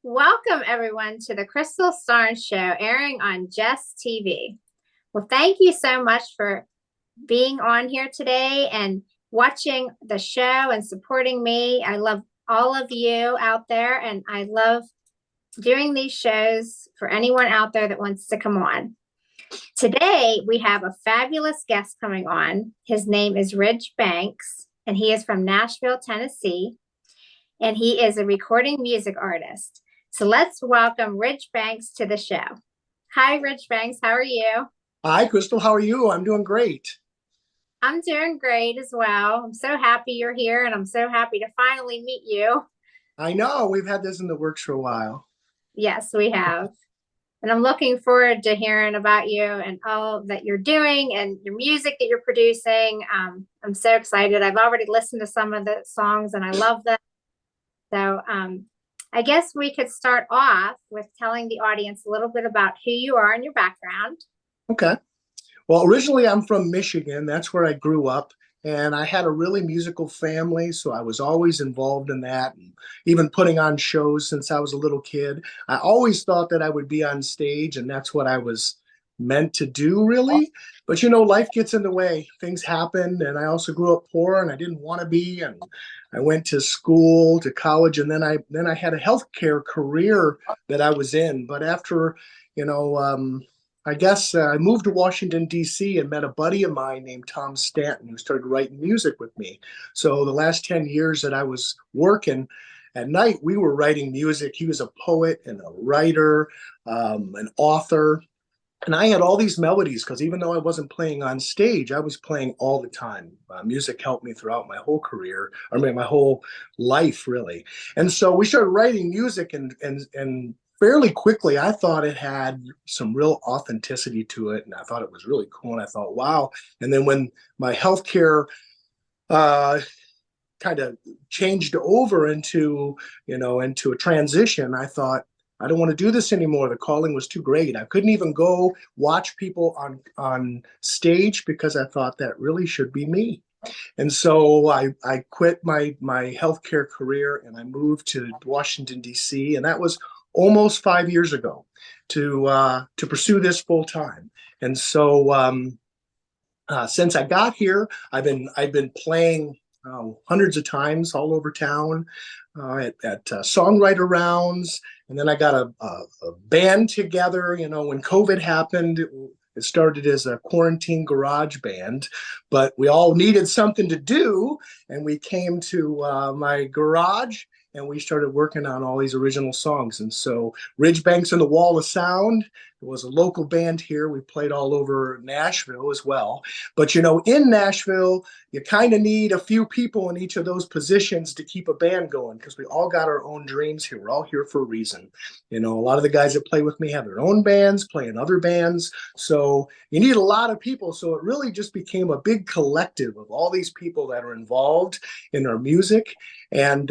Welcome, everyone, to the Crystal Starnes Show airing on Just TV. Well, thank you so much for being on here today and watching the show and supporting me. I love all of you out there, and I love doing these shows for anyone out there that wants to come on. Today, we have a fabulous guest coming on. His name is Ridge Banks, and he is from Nashville, Tennessee, and he is a recording music artist. So let's welcome Ridge Banks to the show. Hi, Ridge Banks. How are you? Hi, Crystal. How are you? I'm doing great. I'm doing great as well. I'm so happy you're here, and I'm so happy to finally meet you. I know we've had this in the works for a while. Yes, we have. And I'm looking forward to hearing about you and all that you're doing and your music that you're producing. I'm so excited. I've already listened to some of the songs and I love them. So I guess we could start off with telling the audience a little bit about who you are and your background. Okay. Well, originally I'm from Michigan. That's where I grew up. And I had a really musical family, so I was always involved in that, and even putting on shows since I was a little kid. I always thought that I would be on stage, and that's what I was meant to do, really. But life gets in the way. Things happen, and I also grew up poor, and I didn't want to be. And I went to school, to college, and then I had a healthcare career that I was in. But after, you know, I guess I moved to Washington, D.C. and met a buddy of mine named Tom Stanton who started writing music with me. So the last 10 years that I was working at night, we were writing music. He was a poet and a writer, an author. And I had all these melodies because even though I wasn't playing on stage, I was playing all the time. Music helped me throughout my whole career, my whole life, really. And so we started writing music and fairly quickly, I thought it had some real authenticity to it, and I thought it was really cool. And I thought, wow. And then when my healthcare uh, kind of changed over into a transition, I thought, I don't want to do this anymore. The calling was too great. I couldn't even go watch people on stage because I thought that really should be me. And so I quit my healthcare career and I moved to Washington, D.C. And that was almost 5 years ago to pursue this full time. And so since I got here, I've been playing hundreds of times all over town at songwriter rounds. And then I got a band together. When COVID happened, it started as a quarantine garage band, but we all needed something to do. And we came to my garage and we started working on all these original songs. And so Ridge Banks and the Wall of Sound, it was a local band here. We played all over Nashville as well. But in Nashville, you kind of need a few people in each of those positions to keep a band going because we all got our own dreams here. We're all here for a reason. A lot of the guys that play with me have their own bands, play in other bands. So you need a lot of people. So it really just became a big collective of all these people that are involved in our music. And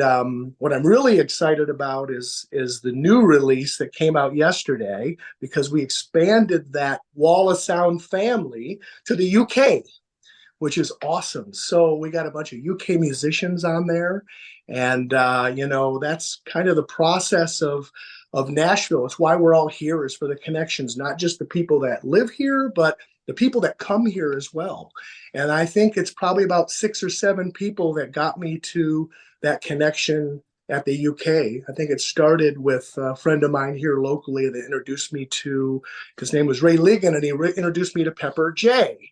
what I'm really excited about is the new release that came out yesterday because we expanded that Wall of Sound family to the UK, which is awesome. So we got a bunch of UK musicians on there. And, that's kind of the process of Nashville. It's why we're all here, is for the connections, not just the people that live here, but the people that come here as well. And I think it's probably about 6 or 7 people that got me to that connection at the UK. I think it started with a friend of mine here locally that introduced me to, his name was Ray Ligon, and he introduced me to Pepper J,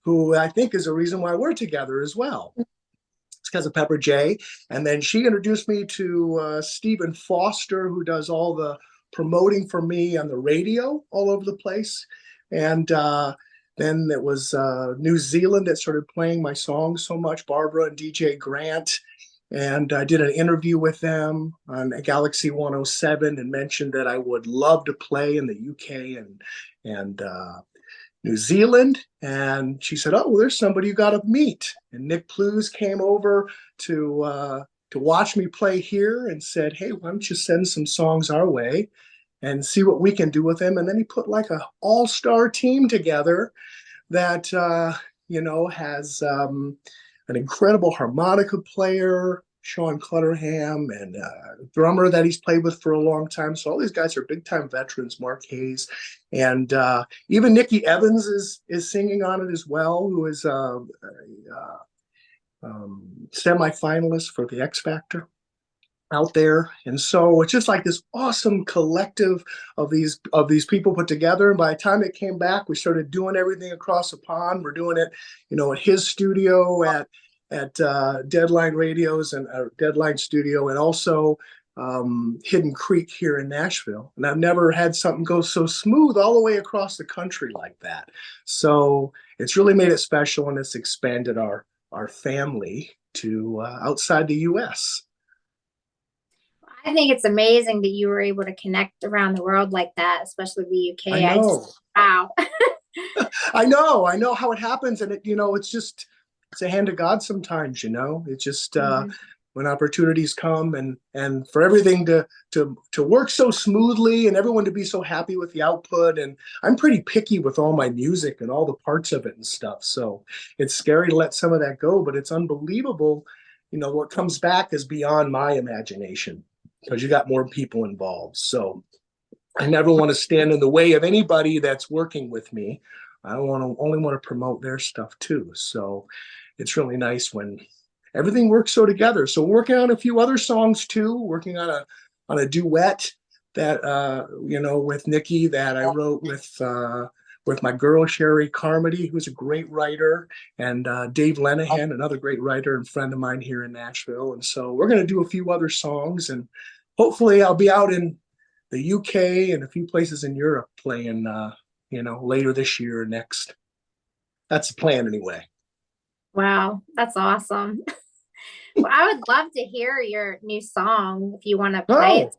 who I think is the reason why we're together as well. It's because of Pepper J. And then she introduced me to Stephen Foster, who does all the promoting for me on the radio all over the place. And then it was New Zealand that started playing my songs so much, Barbara and DJ Grant. And I did an interview with them on Galaxy 107 and mentioned that I would love to play in the UK and New Zealand. And she said, "Oh, well, there's somebody you got to meet." And Nick Plews came over to watch me play here and said, "Hey, why don't you send some songs our way and see what we can do with them?" And then he put like a all-star team together that has an incredible harmonica player, Sean Clutterham, and drummer that he's played with for a long time. So all these guys are big time veterans. Mark Hayes, and even Nikki Evans is singing on it as well, who is semi-finalist for the X Factor out there. And so it's just like this awesome collective of these people put together. And by the time it came back, we started doing everything across the pond. We're doing it, at his studio at Deadline Radios and Deadline Studio, and also Hidden Creek here in Nashville. And I've never had something go so smooth all the way across the country like that. So it's really made it special, and it's expanded our family to outside the U.S. I think it's amazing that you were able to connect around the world like that, especially the UK. I know. Wow. I know how it happens, and it's a hand of God sometimes. It's just when opportunities come, and for everything to work so smoothly, and everyone to be so happy with the output. And I'm pretty picky with all my music and all the parts of it and stuff, so it's scary to let some of that go, but it's unbelievable. What comes back is beyond my imagination, because you got more people involved. So I never want to stand in the way of anybody that's working with me. I only want to promote their stuff too. So it's really nice when everything works so together. So we're working on a few other songs too, working on a duet that with Nikki, that I wrote with my girl Sherry Carmody, who's a great writer, and Dave Lenahan, another great writer and friend of mine here in Nashville. And so we're going to do a few other songs, and hopefully I'll be out in the UK and a few places in Europe playing, later this year or next. That's the plan anyway. Wow, that's awesome. Well, I would love to hear your new song if you want to play it.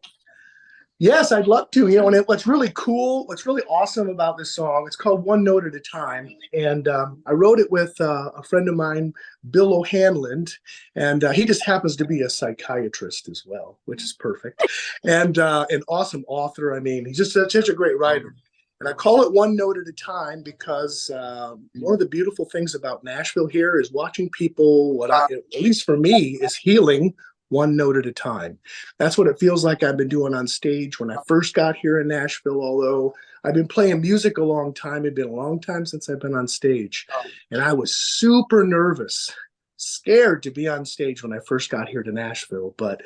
Yes, I'd love to. And what's really cool, what's really awesome about this song, it's called One Note at a Time. And I wrote it with a friend of mine, Bill O'Hanlon, and he just happens to be a psychiatrist as well, which is perfect. And an awesome author. I mean, he's just such a great writer. And I call it One Note at a Time because one of the beautiful things about Nashville here is watching people, at least for me, is healing one note at a time. That's what it feels like I've been doing on stage when I first got here in Nashville. Although I've been playing music a long time, it'd been a long time since I've been on stage. And I was super nervous, scared to be on stage when I first got here to Nashville. But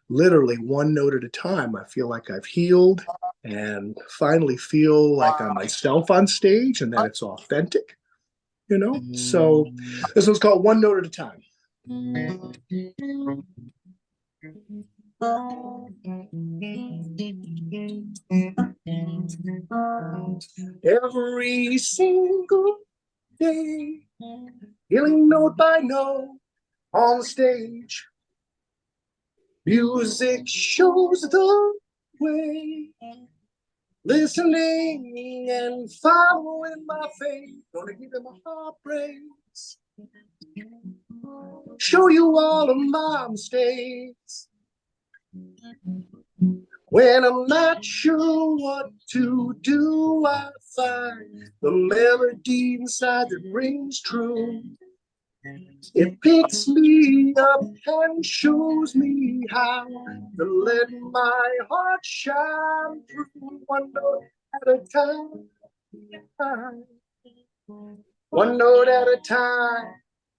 literally one note at a time, I feel like I've healed and finally feel like I'm myself on stage and that it's authentic, So this one's called One Note at a Time. Every single day, healing note by note on the stage. Music shows the way, listening and following my faith. Gonna give them a heart breaks, show you all of my mistakes. When I'm not sure what to do, I find the melody inside that rings true. It picks me up and shows me how to let my heart shine through, one note at a time. One note at a time,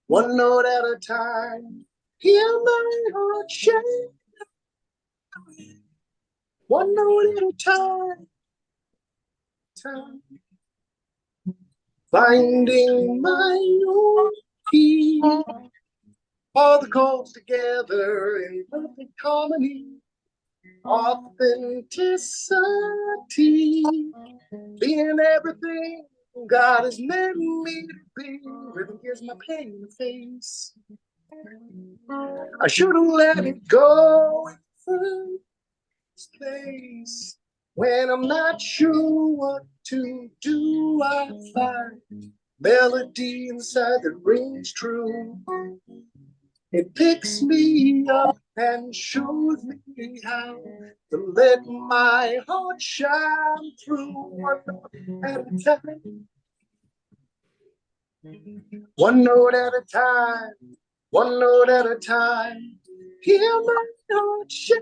one note at a time. Hear my heart shine. One note at a time. Finding my own key. All the chords together in perfect harmony. Authenticity. Being everything God has meant me to be. Rhythm gives my pain a face. I should have let it go in the first place. When I'm not sure what to do, I find melody inside that rings true. It picks me up and shows me how to let my heart shine through, one note at a time. One note at a time, one note at a time. Hear my heart shake.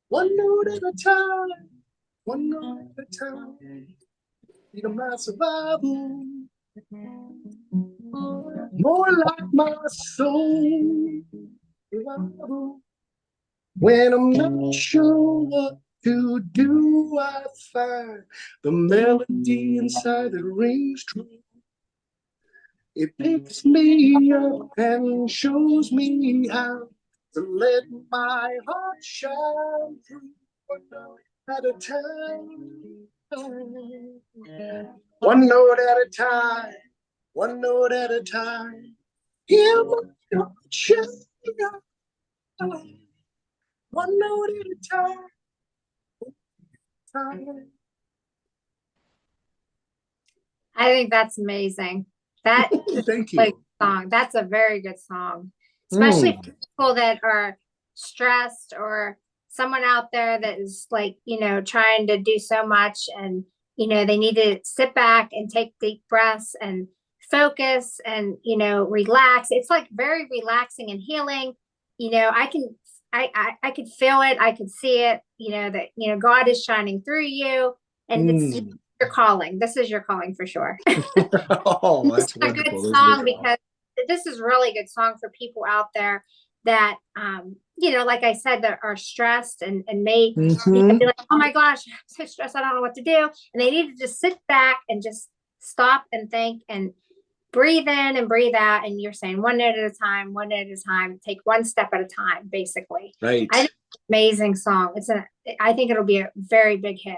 One note at a time. One note at a time. Feel my survival. More like my soul. When I'm not sure what to do, I find the melody inside that rings true. It picks me up and shows me how to let my heart shine through. One note at a time. One note at a time. One note at a time. Hear my heart shine. One note at a time. I think that's amazing. That Thank you. like song. That's a very good song, especially for people that are stressed or someone out there that is like, trying to do so much and, they need to sit back and take deep breaths and focus and, relax. It's like very relaxing and healing. I could feel it. I could see it, that, God is shining through you and it's your calling. This is your calling for sure. Oh, that's a good song because this is really good song for people out there that like I said, that are stressed and may be like, oh my gosh, I'm so stressed, I don't know what to do. And they need to just sit back and just stop and think and breathe in and breathe out. And you're saying one note at a time, one note at a time, take one step at a time, basically. Right. I think it's an amazing song. I think it'll be a very big hit.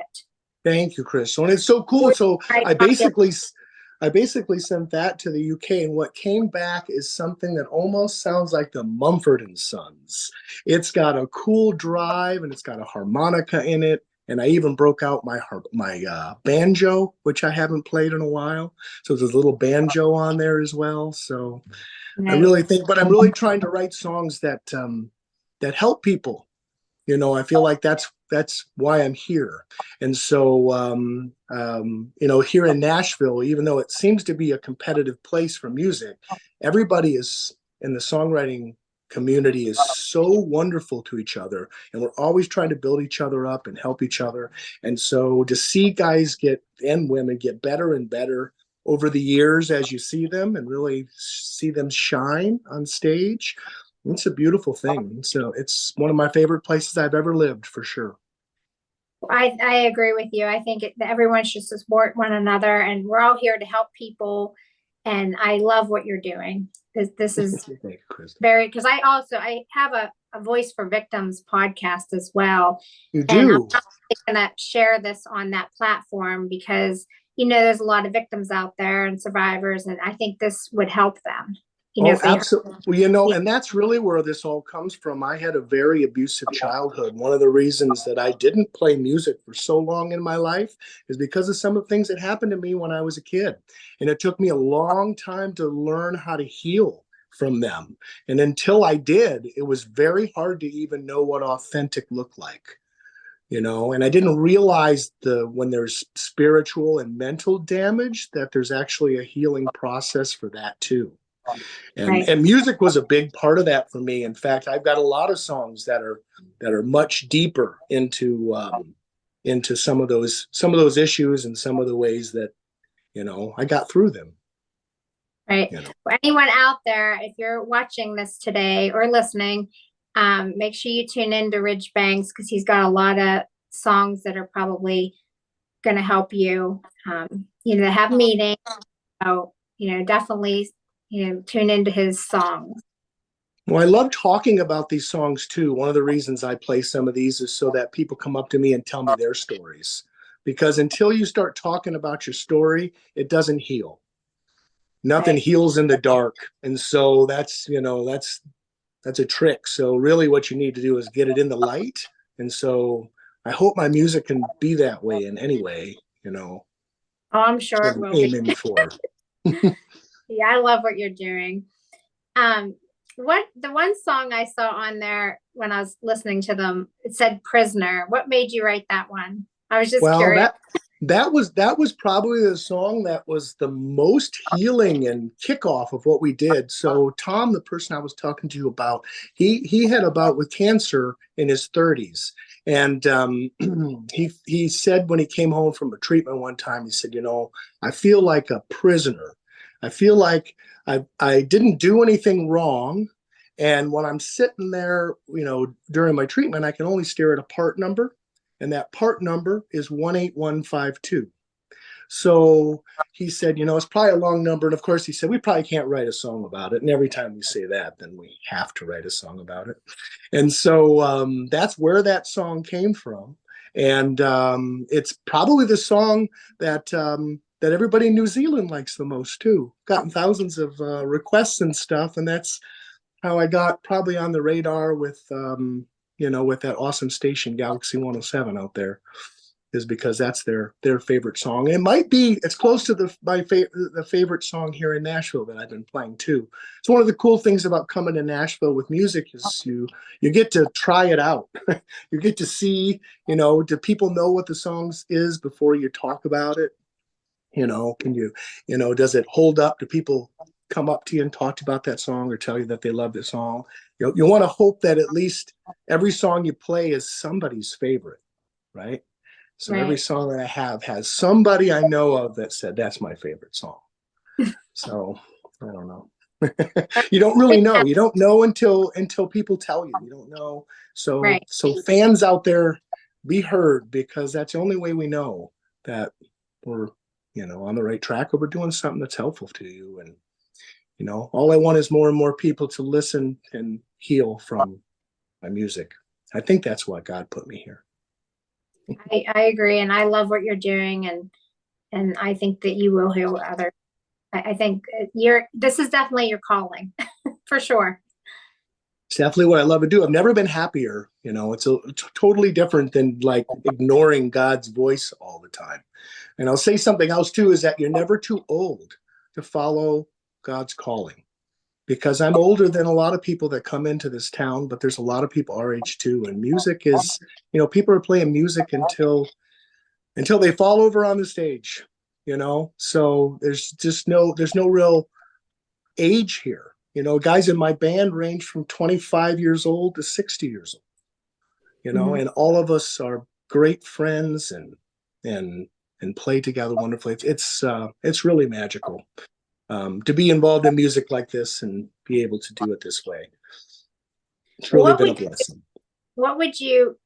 Thank you, Chris. And it's so cool. So I basically sent that to the UK, and what came back is something that almost sounds like the Mumford and Sons. It's got a cool drive, and it's got a harmonica in it. And I even broke out my banjo, which I haven't played in a while. So there's a little banjo on there as well. So nice. I really think, but I'm really trying to write songs that help people. I feel like that's why I'm here. And so, here in Nashville, even though it seems to be a competitive place for music, everybody is in the songwriting community is so wonderful to each other. And we're always trying to build each other up and help each other. And so to see guys and women get better and better over the years as you see them and really see them shine on stage, it's a beautiful thing. So it's one of my favorite places I've ever lived, for sure. I agree with you. I think that everyone should support one another, and we're all here to help people. And I love what you're doing. This is very, because I have a Voice for Victims podcast as well. You do. And I'm going to share this on that platform because, there's a lot of victims out there and survivors, and I think this would help them. Absolutely. And that's really where this all comes from. I had a very abusive childhood. One of the reasons that I didn't play music for so long in my life is because of some of the things that happened to me when I was a kid. And it took me a long time to learn how to heal from them. And until I did, it was very hard to even know what authentic looked like. And I didn't realize when there's spiritual and mental damage, that there's actually a healing process for that too. And music was a big part of that for me. In fact, I've got a lot of songs that are much deeper into some of those issues and some of the ways that I got through them. Right. For anyone out there, if you're watching this today or listening, make sure you tune in to Ridge Banks because he's got a lot of songs that are probably going to help you. Have meaning. So definitely. Tune into his songs. Well, I love talking about these songs too. One of the reasons I play some of these is so that people come up to me and tell me their stories. Because until you start talking about your story, it doesn't heal. Nothing heals in the dark. And so that's a trick. So really what you need to do is get it in the light. And so I hope my music can be that way in any way, Oh, I'm sure it will be. Aiming for. Yeah, I love what you're doing. The one song I saw on there when I was listening to them, it said Prisoner. What made you write that one? I was just curious. That was probably the song that was the most healing and kickoff of what we did. So Tom, the person I was talking to you about, he had a bout with cancer in his 30s, and he said when he came home from a treatment one time, he said, I feel like a prisoner. I feel like I didn't do anything wrong, and when I'm sitting there, during my treatment, I can only stare at a part number, and that part number is 18152. So he said, it's probably a long number. And of course, he said, we probably can't write a song about it. And every time we say that, then we have to write a song about it. And so that's where that song came from. And it's probably the song that everybody in New Zealand likes the most, too. Gotten thousands of requests and stuff. And that's how I got probably on the radar with with that awesome station, Galaxy 107 out there, is because that's their favorite song. It's close to the favorite song here in Nashville that I've been playing too. It's one of the cool things about coming to Nashville with music is you get to try it out. You get to see, do people know what the songs is before you talk about it? Can you, does it hold up? Do people come up to you and talk to you about that song or tell you that they love the song? You want to hope that at least every song you play is somebody's favorite, right? So Right. every song that I have has somebody I know of that said that's my favorite song. So I don't know. You don't really know. You don't know until people tell you. You don't know. So Right. so fans out there, be heard, because that's the only way we know that we're on the right track, or we're doing something that's helpful to you. And all I want is more and more people to listen and heal from my music. I think that's why God put me here. I agree, and I love what you're doing, and I think that you will heal others. I think this is definitely your calling, for sure. It's definitely what I love to do. I've never been happier. It's totally different than like ignoring God's voice all the time. And I'll say something else too, is that you're never too old to follow God's calling, because I'm older than a lot of people that come into this town, but there's a lot of people our age too. And music is, people are playing music until they fall over on the stage, so there's no real age here. Guys in my band range from 25 years old to 60 years old, Mhm. and all of us are great friends and play together wonderfully. It's really magical to be involved in music like this and be able to do it this way. It's really been a blessing. What would you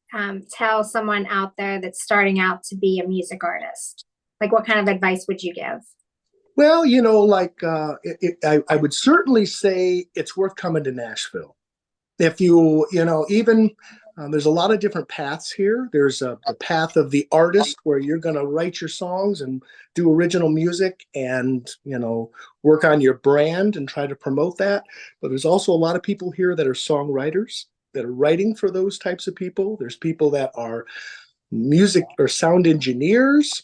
tell someone out there that's starting out to be a music artist? Like, what kind of advice would you give? Well, I would certainly say it's worth coming to Nashville. If even there's a lot of different paths here. There's the path of the artist, where you're going to write your songs and do original music and, work on your brand and try to promote that. But there's also a lot of people here that are songwriters that are writing for those types of people. There's people that are music or sound engineers.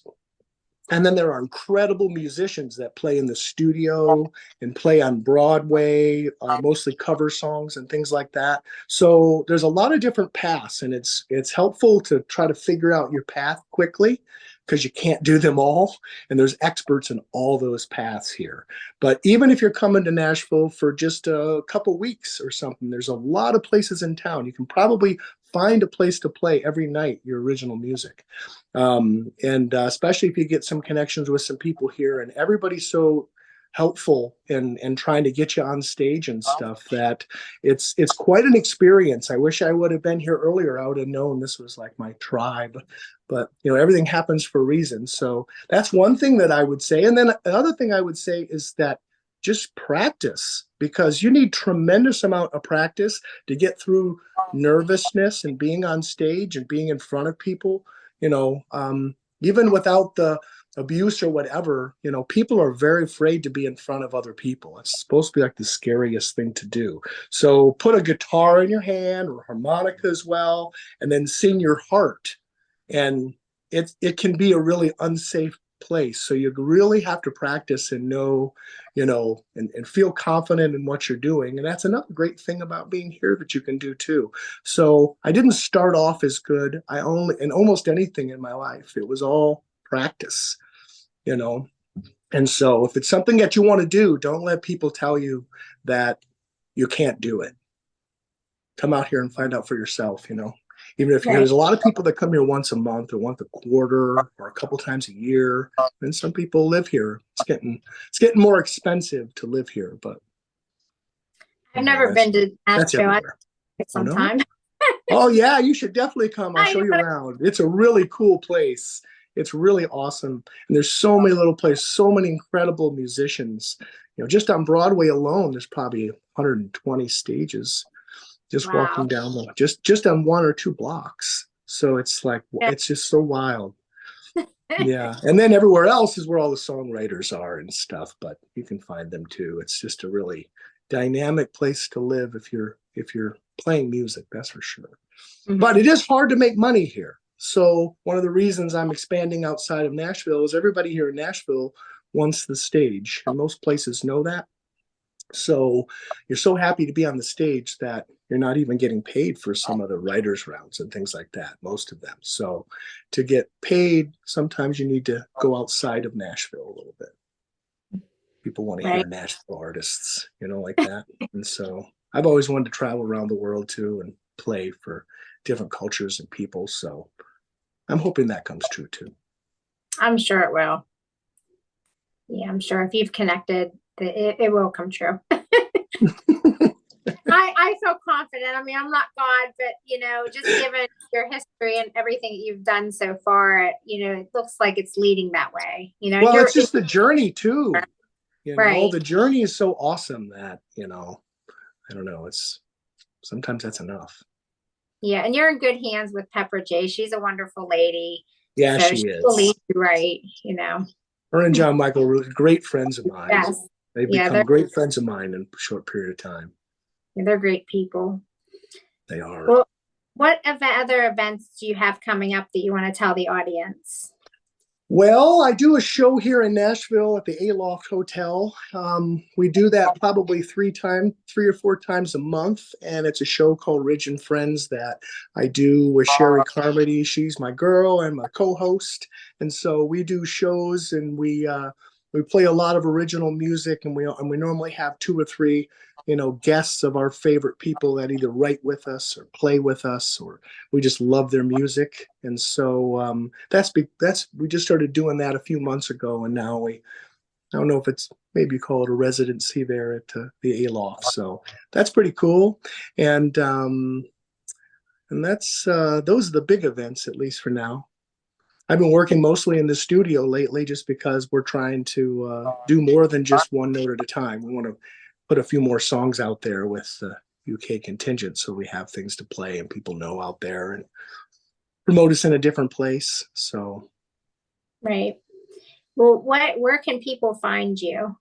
And then there are incredible musicians that play in the studio and play on Broadway, mostly cover songs and things like that. So there's a lot of different paths, and it's helpful to try to figure out your path quickly, because you can't do them all. And there's experts in all those paths here. But even if you're coming to Nashville for just a couple weeks or something, there's a lot of places in town. You can probably find a place to play every night your original music. And especially if you get some connections with some people here, and everybody's so helpful in trying to get you on stage and stuff, that it's quite an experience. I wish I would have been here earlier. I would have known this was like my tribe, but everything happens for a reason. So that's one thing that I would say. And then another thing I would say is that just practice, because you need tremendous amount of practice to get through nervousness and being on stage and being in front of people. Even without the abuse or whatever, people are very afraid to be in front of other people. It's supposed to be like the scariest thing to do. So put a guitar in your hand, or harmonica as well, and then sing your heart. And it can be a really unsafe place. So you really have to practice and know, and feel confident in what you're doing. And that's another great thing about being here that you can do too. So I didn't start off as good. In almost anything in my life. It was all practice, you know. And so if it's something that you want to do, don't let people tell you that you can't do it. Come out here and find out for yourself, you know. Even if there's a lot of people that come here once a month or once a quarter or a couple times a year, and some people live here. It's getting more expensive to live here, but I've never been to Nashville sometime. Oh yeah, you should definitely come. I'll show you around. It's a really cool place. It's really awesome. And there's so many little places, so many incredible musicians. You know, just on Broadway alone, there's probably 120 stages just walking down just on 1 or 2 blocks. So it's like, it's just so wild. Yeah. And then everywhere else is where all the songwriters are and stuff, but you can find them too. It's just a really dynamic place to live if you're playing music, that's for sure. But it is hard to make money here. So one of the reasons I'm expanding outside of Nashville is everybody here in Nashville wants the stage, and most places know that. So you're so happy to be on the stage that you're not even getting paid for some of the writers' rounds and things like that, most of them. So to get paid, sometimes you need to go outside of Nashville a little bit. People want to hear Nashville artists, you know, like that. And so I've always wanted to travel around the world too and play for different cultures and people. So I'm hoping that comes true too. I'm sure it will. Yeah, I'm sure if you've connected, it will come true. I feel confident. I mean, I'm not God, but you know, just given your history and everything that you've done so far, you know, it looks like it's leading that way. You know, well, it's just the journey too. You know, right. The journey is so awesome that, you know, I don't know. Sometimes that's enough. Yeah, and you're in good hands with Pepper J. She's a wonderful lady. Yeah, so she is. Will lead you right, you know. Her and John Michael were great friends of mine. Yes. They've become great friends of mine in a short period of time. Yeah, they're great people. They are. Well, what other events do you have coming up that you want to tell the audience? Well, I do a show here in Nashville at the Aloft Hotel. We do that probably 3 or 4 times a month, and it's a show called Ridge and Friends that I do with Sherry Carmody. She's my girl and my co-host, and so we do shows and we play a lot of original music, and we normally have 2 or 3 guests of our favorite people that either write with us or play with us, or we just love their music. And so we just started doing that a few months ago, and now I don't know if it's, maybe you call it a residency there at the Aloft. So that's pretty cool. And that's those are the big events, at least for now. I've been working mostly in the studio lately just because we're trying to do more than just one note at a time. We want to put a few more songs out there with the UK contingent, so we have things to play and people know out there and promote us in a different place. So, right. Well, where can people find you?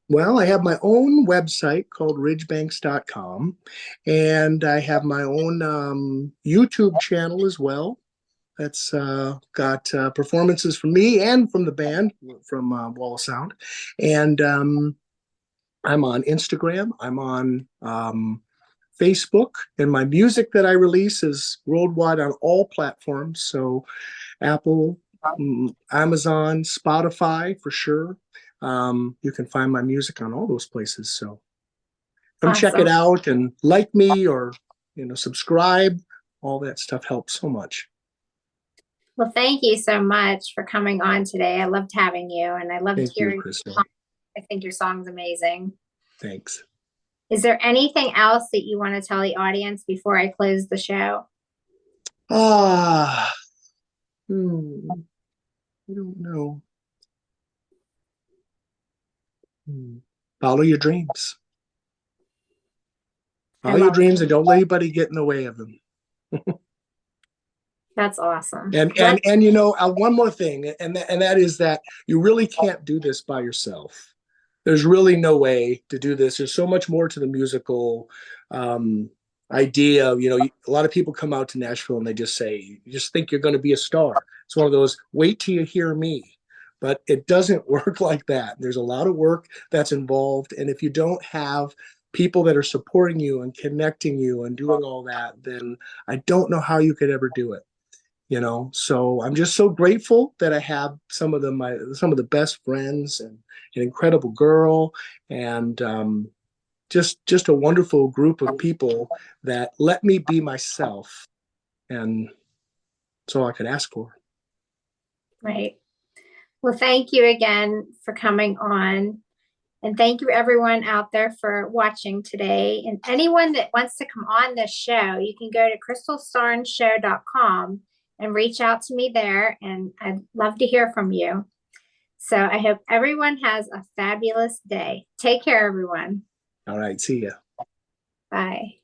Well, I have my own website called ridgebanks.com, and I have my own YouTube channel as well. That's got performances from me and from the band from Wall of Sound. And I'm on Instagram. I'm on Facebook. And my music that I release is worldwide on all platforms. So Apple, Amazon, Spotify for sure. You can find my music on all those places. So come check it out and like me or subscribe. All that stuff helps so much. Well, thank you so much for coming on today. I loved having you, and I loved hearing your song. I think your song's amazing. Thanks. Is there anything else that you want to tell the audience before I close the show? I don't know. Follow your dreams. Follow your dreams and don't let anybody get in the way of them. That's awesome. And one more thing, and that is that you really can't do this by yourself. There's really no way to do this. There's so much more to the musical idea. A lot of people come out to Nashville and they just say, you just think you're going to be a star. It's one of those, wait till you hear me. But it doesn't work like that. There's a lot of work that's involved. And if you don't have people that are supporting you and connecting you and doing all that, then I don't know how you could ever do it. So I'm just so grateful that I have some of the best friends and an incredible girl and just a wonderful group of people that let me be myself, and that's all I could ask for. Right. Well, thank you again for coming on. And thank you everyone out there for watching today. And anyone that wants to come on this show, you can go to crystalstarnesshow.com and reach out to me there. And I'd love to hear from you. So I hope everyone has a fabulous day. Take care, everyone. All right, see ya. Bye.